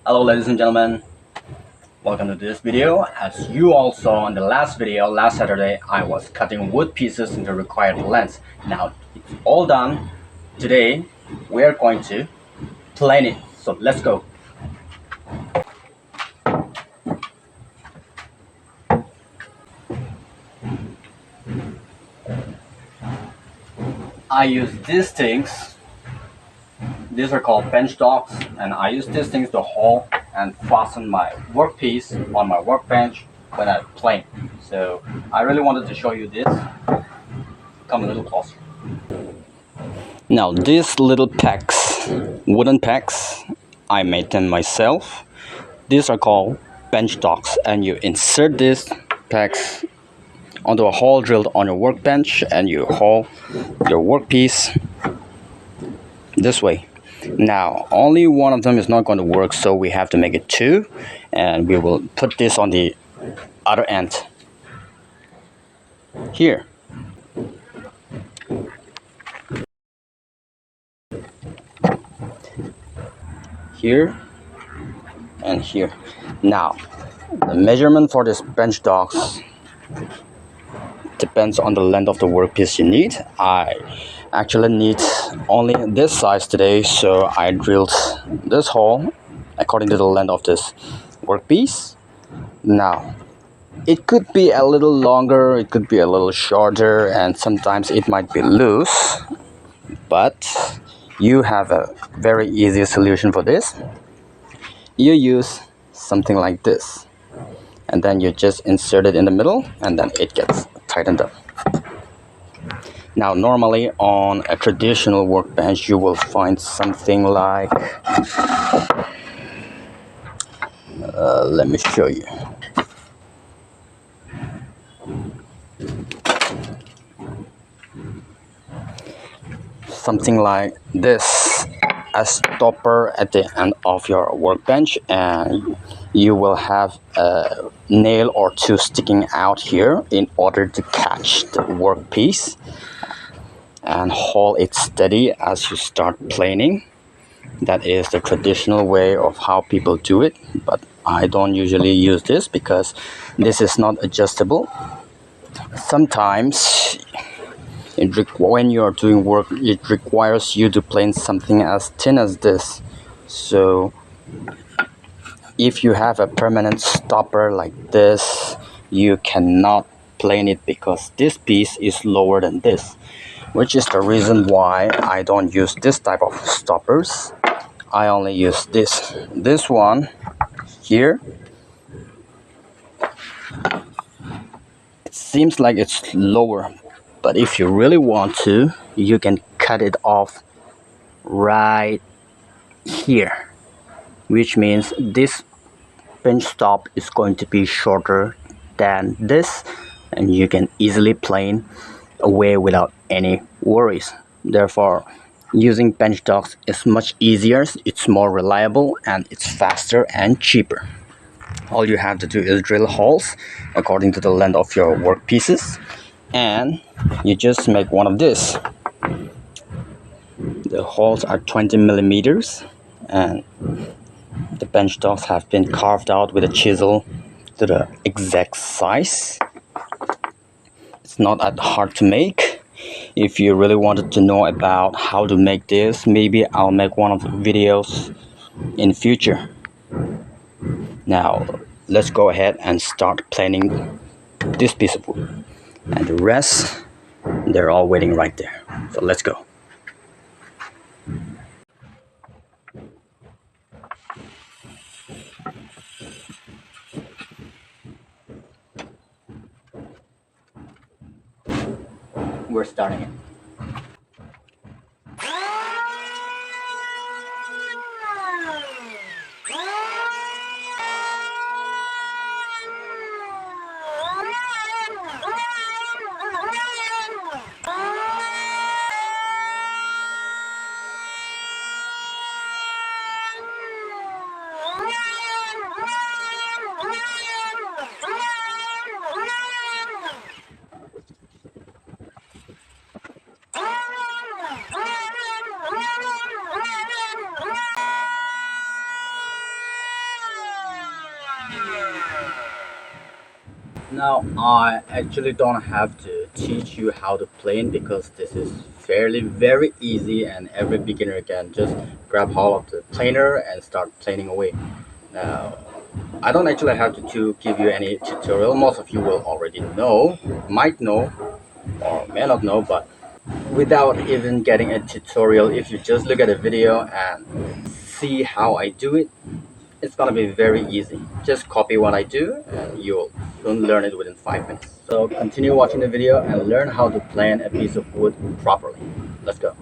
Hello ladies and gentlemen, welcome to this video. As you all saw in the last video, last Saturday, I was cutting wood pieces into required lengths. Now it's all done. Today we are going to plane it, so let's go. I use these things, these are called bench docks, and I use these things to haul and fasten my workpiece on my workbench when I plane. So I really wanted to show you this. Come a little closer. Now these little packs, wooden packs, I made them myself. These are called bench docks, and you insert these packs onto a hole drilled on your workbench and you haul your workpiece this way. Now only one of them is not going to work, so we have to make it two, and we will put this on the other end here. Here and here. Now the measurement for this bench docks depends on the length of the workpiece you need. I actually need only this size today, so I drilled this hole according to the length of this workpiece. Now it could be a little longer, it could be a little shorter, and sometimes it might be loose, but you have a very easy solution for this. You use something like this, and then you just insert it in the middle, and then it gets tightened up. Now normally on a traditional workbench you will find something like let me show you. Something like this, a stopper at the end of your workbench, and you will have a nail or two sticking out here in order to catch the workpiece and hold it steady as you start planing. That is the traditional way of how people do it, but I don't usually use this because this is not adjustable. Sometimes when you are doing work, it requires you to plane something as thin as this. So if you have a permanent stopper like this, you cannot plane it because this piece is lower than this, which is the reason why I don't use this type of stoppers. I only use this one here. It seems like it's lower, but if you really want to, you can cut it off right here, which means this bench stop is going to be shorter than this, and you can easily plane away without any worries. Therefore, using bench docks is much easier, it's more reliable, and it's faster and cheaper. All you have to do is drill holes according to the length of your work pieces, and you just make one of this. The holes are 20 millimeters, and the bench docks have been carved out with a chisel to the exact size. It's not that hard to make. If you really wanted to know about how to make this, maybe I'll make one of the videos in future. Now let's go ahead and start planing this piece of wood, and the rest, they're all waiting right there. So let's go. We're starting it. Now, I actually don't have to teach you how to plane because this is fairly very easy and every beginner can just grab hold of the planer and start planing away. Now, I don't actually have to give you any tutorial. Most of you will already know, might know, or may not know, but without even getting a tutorial, if you just look at a video and see how I do it, it's gonna be very easy. Just copy what I do and you'll learn it within 5 minutes. So continue watching the video and learn how to plane a piece of wood properly. Let's go.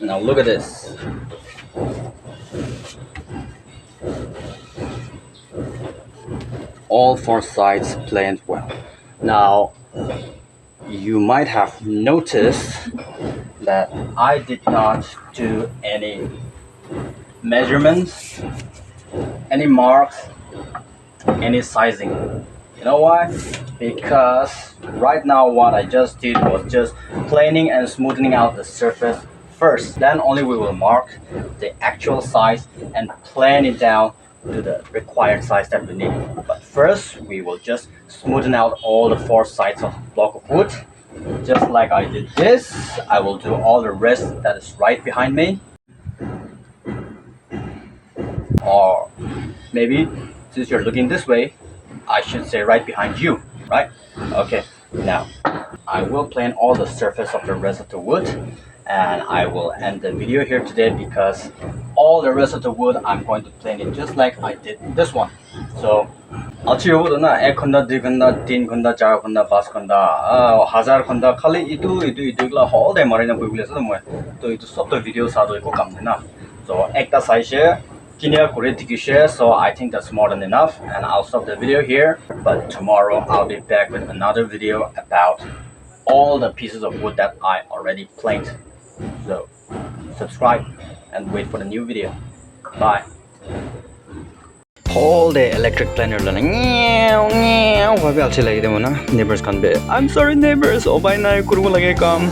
Now look at this. All four sides planed well. Now you might have noticed that I did not do any measurements, any marks, any sizing. You know why? Because right now what I just did was just planing and smoothing out the surface first. Then only we will mark the actual size and plan it down to the required size that we need. But first we will just smoothen out all the four sides of the block of wood. Just like I did this, I will do all the rest that is right behind me. Or maybe since you're looking this way, I should say right behind you, right? Okay, now I will plane all the surface of the rest of the wood and I will end the video here today because all the rest of the wood I'm going to plane it just like I did this one. So अच्छी हो ना एक खंडा दुई खंडा तीन खंडा चार खंडा पाँच खंडा हजार खंडा खाली इटुला हल्दै मरेन बुइबुलेछ त म तो इटु सब त भिडियो सादोको काम छैन so एकटा size clear correct, so I think that's more than enough and I'll stop the video here, but tomorrow I'll be back with another video about all the pieces of wood that I already planed. So subscribe and wait for the new video. Bye. All the electric planer learning. Neighbors can be. I'm sorry neighbors. Oh bye na kurung lagi kam.